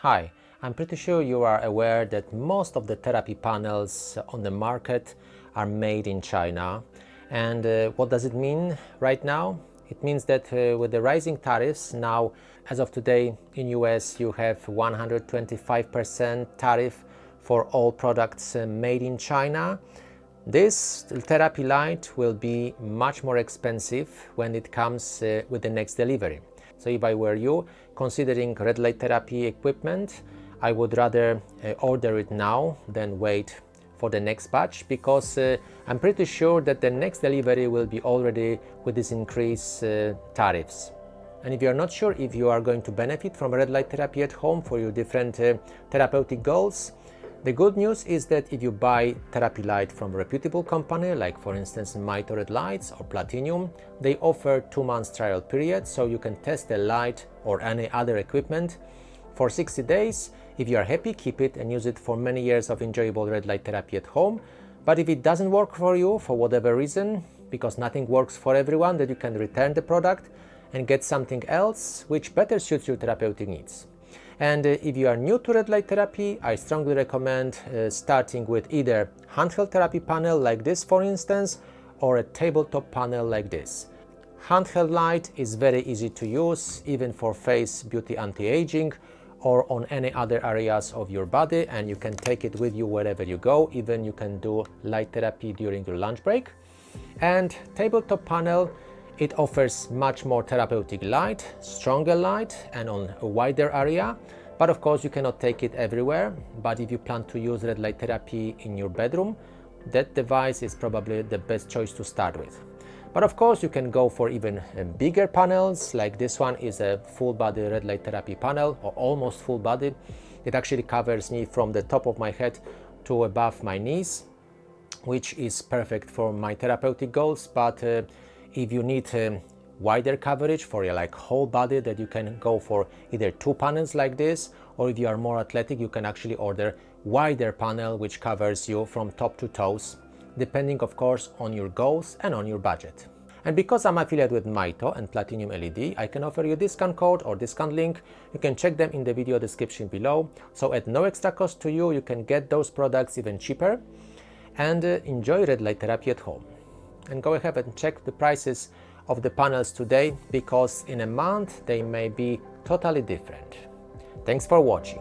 Hi, I'm pretty sure you are aware that most of the therapy panels on the market are made in China. And what does it mean right now? It means that with the rising tariffs now, as of today in US, you have 125% tariff for all products made in China. This therapy light will be much more expensive when it comes with the next delivery. So if I were you, considering red light therapy equipment, I would rather order it now than wait for the next batch, because I'm pretty sure that the next delivery will be already with this increased tariffs. And if you are not sure if you are going to benefit from red light therapy at home for your different therapeutic goals, the good news is that if you buy therapy light from a reputable company, like for instance Mito Red Lights or Platinum, they offer 2 months trial period, so you can test the light or any other equipment for 60 days. If you are happy, keep it and use it for many years of enjoyable red light therapy at home. But if it doesn't work for you for whatever reason, because nothing works for everyone, then you can return the product and get something else which better suits your therapeutic needs. And if you are new to red light therapy, I strongly recommend starting with either handheld therapy panel like this, for instance, or a tabletop panel like this. Handheld light is very easy to use, even for face beauty anti-aging or on any other areas of your body, and you can take it with you wherever you go. Even you can do light therapy during your lunch break. And tabletop panel, it offers much more therapeutic light, stronger light, and on a wider area. But of course you cannot take it everywhere. But if you plan to use red light therapy in your bedroom, that device is probably the best choice to start with. But of course you can go for even bigger panels, like this one is a full body red light therapy panel, or almost full body. It actually covers me from the top of my head to above my knees, which is perfect for my therapeutic goals. But if you need wider coverage for your whole body, that you can go for either 2 panels like this, or if you are more athletic, you can actually order wider panel which covers you from top to toes, depending of course on your goals and on your budget. And because I'm affiliated with Mito and Platinum LED, I can offer you a discount code or discount link. You can check them in the video description below. So at no extra cost to you, you can get those products even cheaper and enjoy red light therapy at home. And go ahead and check the prices of the panels today, because in a month they may be totally different. Thanks for watching.